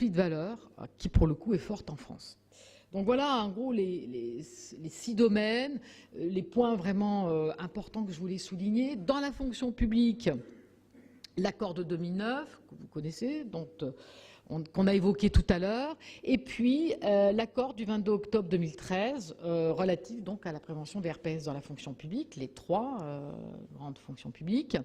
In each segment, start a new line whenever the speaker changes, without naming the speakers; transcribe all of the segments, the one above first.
conflit de valeurs qui, pour le coup, est forte en France. Donc voilà, en gros, les 6 domaines, les points vraiment importants que je voulais souligner. Dans la fonction publique, l'accord de 2009, que vous connaissez, qu'on a évoqué tout à l'heure, et puis l'accord du 22 octobre 2013 relatif donc à la prévention des RPS dans la fonction publique, les 3 grandes fonctions publiques.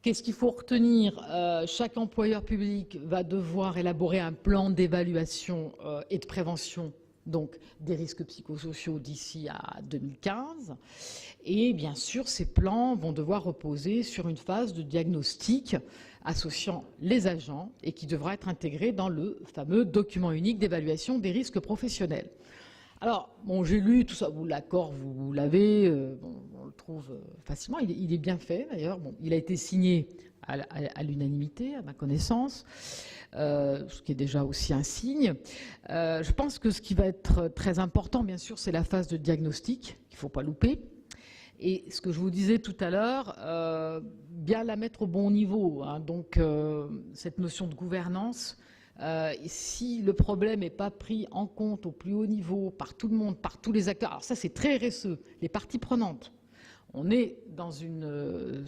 Qu'est-ce qu'il faut retenir? Chaque employeur public va devoir élaborer un plan d'évaluation et de prévention donc des risques psychosociaux d'ici à 2015. Et bien sûr, ces plans vont devoir reposer sur une phase de diagnostic associant les agents et qui devra être intégré dans le fameux document unique d'évaluation des risques professionnels. Alors, bon, j'ai lu tout ça, l'accord, vous l'avez, on le trouve facilement, il est bien fait d'ailleurs. Bon, il a été signé à l'unanimité, à ma connaissance, ce qui est déjà aussi un signe. Je pense que ce qui va être très important, bien sûr, c'est la phase de diagnostic, qu'il ne faut pas louper. Et ce que je vous disais tout à l'heure, bien la mettre au bon niveau, hein. Donc, cette notion de gouvernance, si le problème n'est pas pris en compte au plus haut niveau par tout le monde, par tous les acteurs, alors ça c'est très RSE, les parties prenantes. On est dans une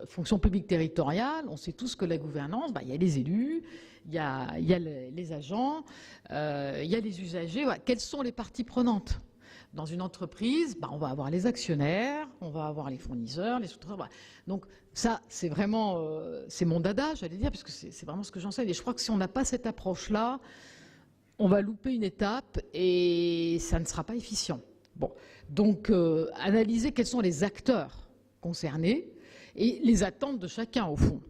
fonction publique territoriale, on sait tous que la gouvernance, il y a les élus, il y a les agents, il y a les usagers. Voilà. Quelles sont les parties prenantes? Dans une entreprise, on va avoir les actionnaires, on va avoir les fournisseurs, les sous-traitants. Voilà. Donc ça, c'est vraiment, c'est mon dada, j'allais dire, puisque c'est vraiment ce que j'enseigne. Et je crois que si on n'a pas cette approche-là, on va louper une étape et ça ne sera pas efficient. Bon, donc analyser quels sont les acteurs concernés et les attentes de chacun, au fond.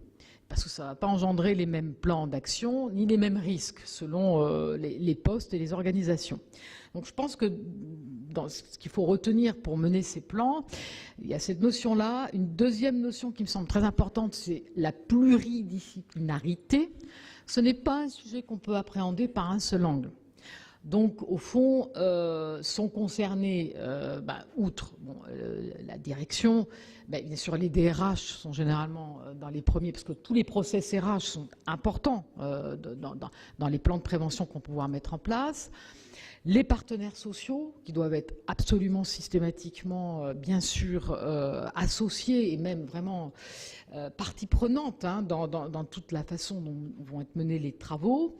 Parce que ça ne va pas engendrer les mêmes plans d'action ni les mêmes risques selon les postes et les organisations. Donc je pense que dans ce qu'il faut retenir pour mener ces plans, il y a cette notion-là. Une deuxième notion qui me semble très importante, c'est la pluridisciplinarité. Ce n'est pas un sujet qu'on peut appréhender par un seul angle. Donc, au fond, sont concernés, outre la direction, bien sûr, les DRH sont généralement dans les premiers, parce que tous les process RH sont importants dans les plans de prévention qu'on peut pouvoir mettre en place. Les partenaires sociaux, qui doivent être absolument systématiquement, bien sûr, associés et même vraiment partie prenante dans toute la façon dont vont être menés les travaux.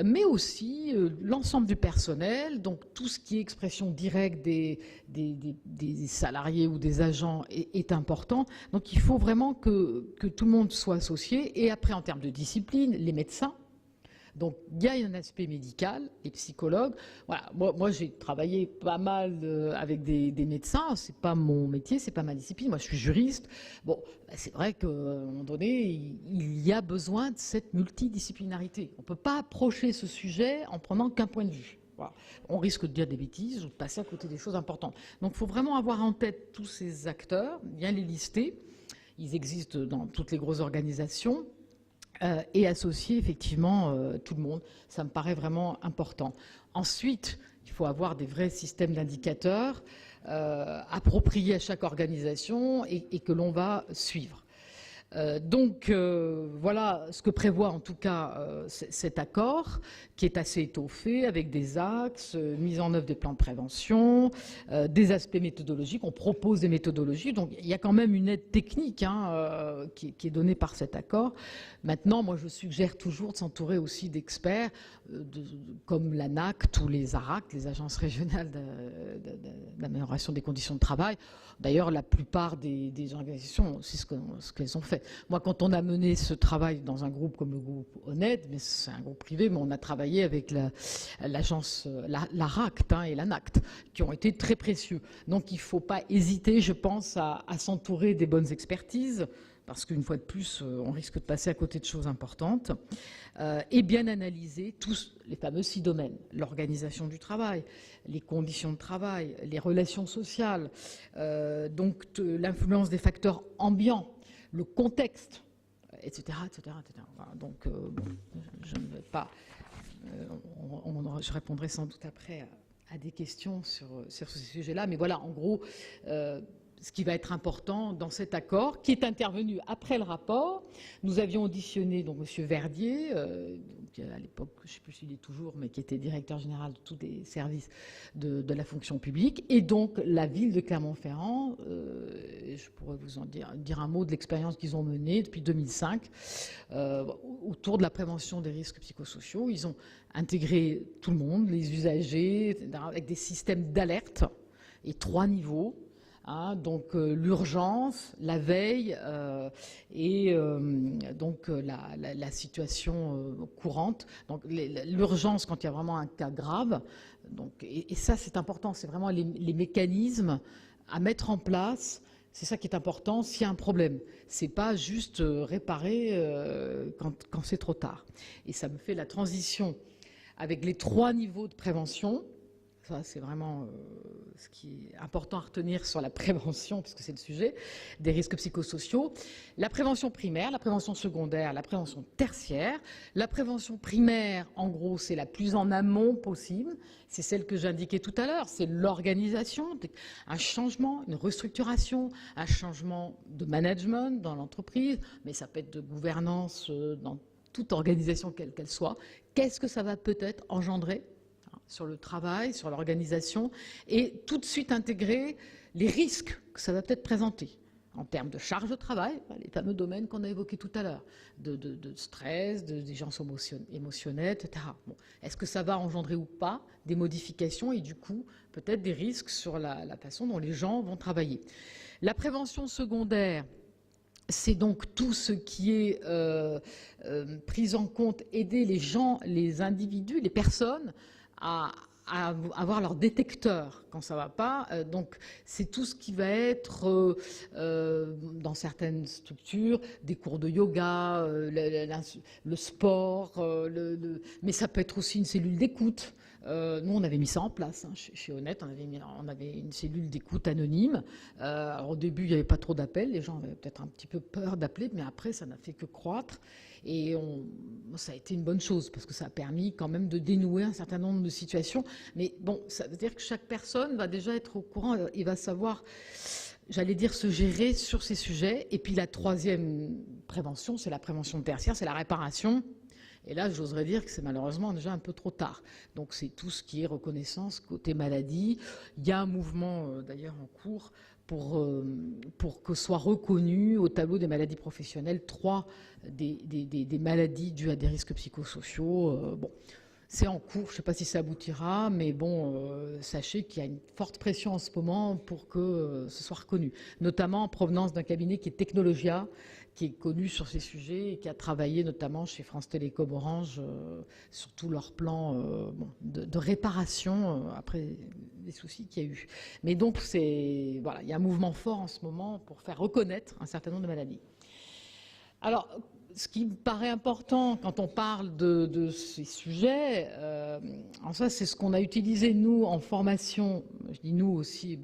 Mais aussi l'ensemble du personnel, donc tout ce qui est expression directe des salariés ou des agents est important. Donc il faut vraiment que tout le monde soit associé. Et après, en termes de discipline, les médecins. Donc il y a un aspect médical, les psychologues. Voilà, moi j'ai travaillé pas mal avec des médecins. C'est pas mon métier, c'est pas ma discipline. Moi je suis juriste. Bon, c'est vrai qu'à un moment donné, il y a besoin de cette multidisciplinarité. On peut pas approcher ce sujet en prenant qu'un point de vue. Voilà. On risque de dire des bêtises ou de passer à côté des choses importantes. Donc il faut vraiment avoir en tête tous ces acteurs, bien les lister. Ils existent dans toutes les grosses organisations. Et associer effectivement tout le monde. Ça me paraît vraiment important. Ensuite, il faut avoir des vrais systèmes d'indicateurs appropriés à chaque organisation et que l'on va suivre. Donc voilà ce que prévoit en tout cas cet accord qui est assez étoffé avec des axes, mise en œuvre des plans de prévention, des aspects méthodologiques. On propose des méthodologies, donc il y a quand même une aide technique qui est donnée par cet accord. Maintenant, moi je suggère toujours de s'entourer aussi d'experts comme l'ANACT ou les ARACT, les agences régionales d'amélioration des conditions de travail. D'ailleurs, la plupart des organisations, c'est ce qu'elles ont fait. Moi, quand on a mené ce travail dans un groupe comme le groupe ONED, mais c'est un groupe privé, mais on a travaillé avec l'agence, l'ARACT et l'ANACT, qui ont été très précieux. Donc, il ne faut pas hésiter, je pense, à s'entourer des bonnes expertises, parce qu'une fois de plus, on risque de passer à côté de choses importantes, et bien analyser tous les fameux 6 domaines. L'organisation du travail, les conditions de travail, les relations sociales, donc l'influence des facteurs ambiants, le contexte, etc. etc., etc. Voilà, donc, je ne vais pas... je répondrai sans doute après à des questions sur ce sujet-là, mais voilà, en gros... ce qui va être important dans cet accord, qui est intervenu après le rapport. Nous avions auditionné donc M. Verdier, à l'époque, je ne sais plus s'il est toujours, mais qui était directeur général de tous les services de la fonction publique. Et donc, la ville de Clermont-Ferrand, je pourrais vous en dire un mot de l'expérience qu'ils ont menée depuis 2005, autour de la prévention des risques psychosociaux. Ils ont intégré tout le monde, les usagers, avec des systèmes d'alerte et 3 niveaux. Donc l'urgence, la veille et donc la situation courante. Donc l'urgence quand il y a vraiment un cas grave. Donc, et ça c'est important, c'est vraiment les mécanismes à mettre en place. C'est ça qui est important s'il y a un problème. C'est pas juste réparer quand c'est trop tard. Et ça me fait la transition avec les 3 niveaux de prévention. Ça, c'est vraiment ce qui est important à retenir sur la prévention, puisque c'est le sujet des risques psychosociaux. La prévention primaire, la prévention secondaire, la prévention tertiaire. La prévention primaire, en gros, c'est la plus en amont possible. C'est celle que j'indiquais tout à l'heure. C'est l'organisation, un changement, une restructuration, un changement de management dans l'entreprise, mais ça peut être de gouvernance dans toute organisation quelle qu'elle soit. Qu'est-ce que ça va peut-être engendrer sur le travail, sur l'organisation, et tout de suite intégrer les risques que ça va peut-être présenter en termes de charge de travail, les fameux domaines qu'on a évoqués tout à l'heure, de stress, d'exigence émotionnelle, etc. Bon, est-ce que ça va engendrer ou pas des modifications et du coup peut-être des risques sur la façon dont les gens vont travailler. La prévention secondaire, c'est donc tout ce qui est prise en compte, aider les gens, les individus, les personnes à avoir leur détecteur quand ça ne va pas. Donc, c'est tout ce qui va être, dans certaines structures, des cours de yoga, le sport, mais ça peut être aussi une cellule d'écoute. Nous, on avait mis ça en place chez Honnête, on avait une cellule d'écoute anonyme. Alors, au début, il n'y avait pas trop d'appels, les gens avaient peut-être un petit peu peur d'appeler, mais après, ça n'a fait que croître. Et ça a été une bonne chose, parce que ça a permis quand même de dénouer un certain nombre de situations. Mais bon, ça veut dire que chaque personne va déjà être au courant et va savoir, j'allais dire, se gérer sur ces sujets. Et puis la 3e prévention, c'est la prévention tertiaire, c'est la réparation. Et là, j'oserais dire que c'est malheureusement déjà un peu trop tard. Donc c'est tout ce qui est reconnaissance côté maladie. Il y a un mouvement d'ailleurs en cours pour que soient reconnus au tableau des maladies professionnelles 3 des maladies dues à des risques psychosociaux. Bon, c'est en cours, je ne sais pas si ça aboutira, mais bon, sachez qu'il y a une forte pression en ce moment pour que ce soit reconnu, notamment en provenance d'un cabinet qui est Technologia, qui est connu sur ces sujets et qui a travaillé notamment chez France Télécom Orange sur tout leur plan de réparation après les soucis qu'il y a eu. Mais donc, voilà, il y a un mouvement fort en ce moment pour faire reconnaître un certain nombre de maladies. Alors, ce qui me paraît important quand on parle de ces sujets, en soi, c'est ce qu'on a utilisé, nous, en formation. Je dis nous aussi,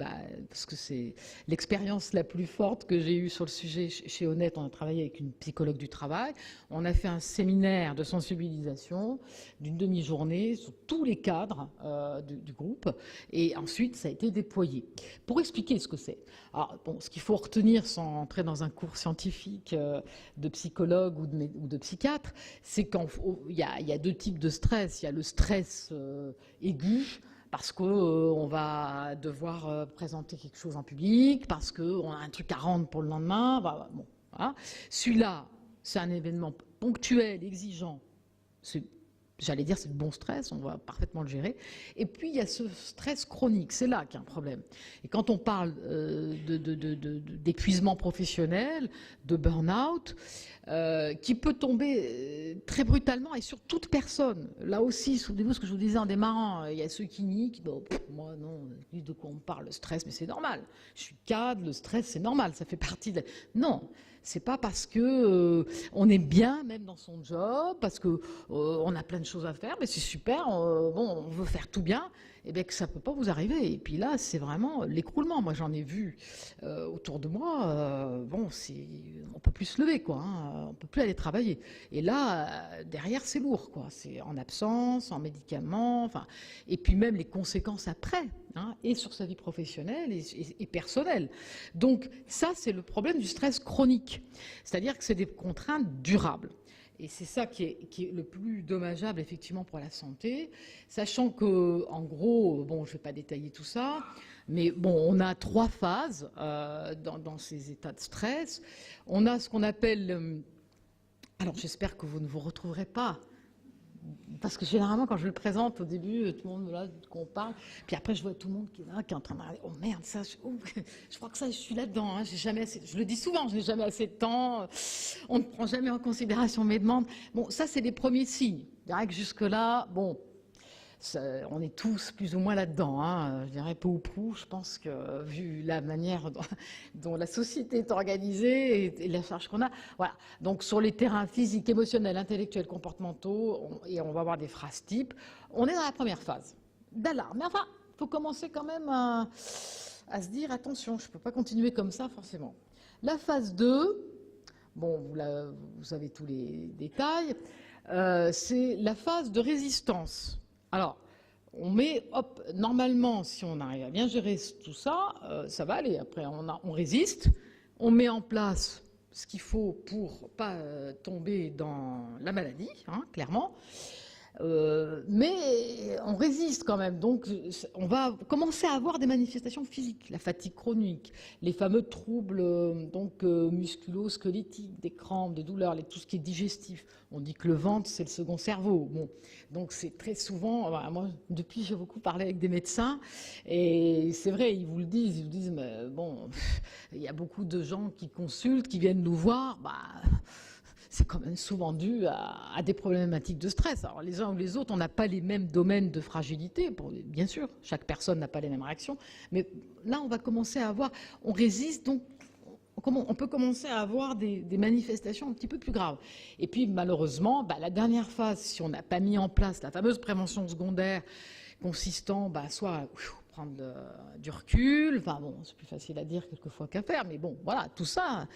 parce que c'est l'expérience la plus forte que j'ai eue sur le sujet chez Honnête. On a travaillé avec une psychologue du travail. On a fait un séminaire de sensibilisation d'une demi-journée sur tous les cadres du groupe. Et ensuite, ça a été déployé. Pour expliquer ce que c'est. Alors, bon, ce qu'il faut retenir sans entrer dans un cours scientifique de psychologue ou de psychiatre, c'est qu'il y a 2 types de stress. Il y a le stress aigu, parce qu'on va devoir présenter quelque chose en public, parce qu'on a un truc à rendre pour le lendemain. Bon, voilà. Celui-là, c'est un événement ponctuel, exigeant. J'allais dire, c'est le bon stress, on va parfaitement le gérer. Et puis, il y a ce stress chronique, c'est là qu'il y a un problème. Et quand on parle d'épuisement professionnel, de burn-out, qui peut tomber très brutalement et sur toute personne. Là aussi, souvenez-vous ce que je vous disais en démarrant, il y a ceux qui nient, qui disent moi non, de quoi on parle, le stress, mais c'est normal. Je suis cadre, le stress, c'est normal, ça fait partie de... Non, c'est pas parce que on est bien même dans son job, parce que on a plein de choses à faire, mais c'est super, on veut faire tout bien, et bien que ça peut pas vous arriver. Et puis là, c'est vraiment l'écroulement. Moi, j'en ai vu autour de moi. On peut plus se lever, quoi. On peut plus aller travailler. Et là, derrière, c'est lourd, quoi. C'est en absence, en médicaments, enfin, et puis même les conséquences après. Et sur sa vie professionnelle et personnelle. Donc ça, c'est le problème du stress chronique. C'est-à-dire que c'est des contraintes durables. Et c'est ça qui est le plus dommageable, effectivement, pour la santé. Sachant que, en gros, bon, je ne vais pas détailler tout ça, mais bon, on a 3 phases dans ces états de stress. On a ce qu'on appelle... alors, j'espère que vous ne vous retrouverez pas. Parce que généralement, quand je le présente au début, tout le monde là qu'on parle, puis après je vois tout le monde qui est là, qui est en train de regarder. Oh merde, ça, je crois que ça, je suis là-dedans. Hein, j'ai jamais assez, je le dis souvent, je n'ai jamais assez de temps. On ne prend jamais en considération mes demandes. Bon, ça, c'est les premiers signes. Je dirais que jusque-là, bon, on est tous plus ou moins là-dedans. Hein, je dirais peu ou prou. Je pense que vu la manière dont la société est organisée et la charge qu'on a, voilà. Donc sur les terrains physiques, émotionnels, intellectuels, comportementaux, et on va avoir des phrases types. On est dans la première phase d'alarme. Mais enfin, il faut commencer quand même à se dire attention, je ne peux pas continuer comme ça forcément. La phase 2, bon, vous avez tous les détails, c'est la phase de résistance. Alors, on met, hop, normalement, si on arrive à bien gérer tout ça, ça va aller. Après, on résiste, on met en place ce qu'il faut pour pas tomber dans la maladie, hein, clairement. Mais on résiste quand même, donc on va commencer à avoir des manifestations physiques, la fatigue chronique, les fameux troubles musculo-squelettiques, des crampes, des douleurs, tout ce qui est digestif. On dit que le ventre, c'est le second cerveau. Bon, donc c'est très souvent, moi depuis j'ai beaucoup parlé avec des médecins et c'est vrai, ils vous disent, mais bon, il y a beaucoup de gens qui consultent, qui viennent nous voir, c'est quand même souvent dû à des problématiques de stress. Alors les uns ou les autres, on n'a pas les mêmes domaines de fragilité, bien sûr, chaque personne n'a pas les mêmes réactions, mais là on va commencer à avoir, on résiste, donc on peut commencer à avoir des manifestations un petit peu plus graves. Et puis malheureusement, la dernière phase, si on n'a pas mis en place la fameuse prévention secondaire consistant soit à prendre du recul, enfin bon, c'est plus facile à dire quelquefois qu'à faire, mais bon, voilà, tout ça,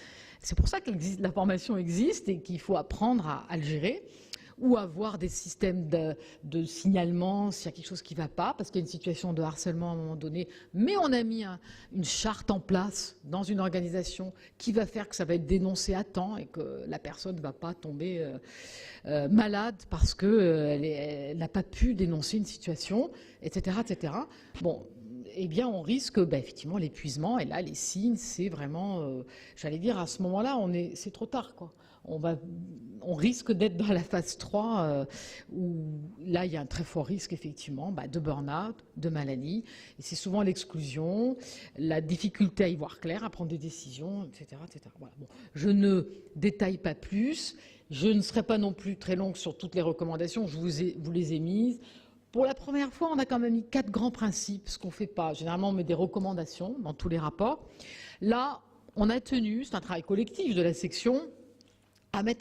c'est pour ça que la formation existe et qu'il faut apprendre à le gérer ou avoir des systèmes de signalement s'il y a quelque chose qui ne va pas, parce qu'il y a une situation de harcèlement à un moment donné, mais on a mis une charte en place dans une organisation qui va faire que ça va être dénoncé à temps et que la personne ne va pas tomber malade parce qu'elle n'a pas pu dénoncer une situation, etc. etc. Bon, eh bien, on risque effectivement l'épuisement. Et là, les signes, c'est vraiment, j'allais dire, à ce moment-là, c'est trop tard, quoi. On risque d'être dans la phase 3 où là, il y a un très fort risque, effectivement, de burn-out, de maladie. Et c'est souvent l'exclusion, la difficulté à y voir clair, à prendre des décisions, etc. etc. Voilà. Bon, je ne détaille pas plus. Je ne serai pas non plus très longue sur toutes les recommandations. Je vous les ai mises. Pour la première fois, on a quand même mis 4 grands principes, ce qu'on ne fait pas. Généralement, on met des recommandations dans tous les rapports. Là, on a tenu, c'est un travail collectif de la section, à mettre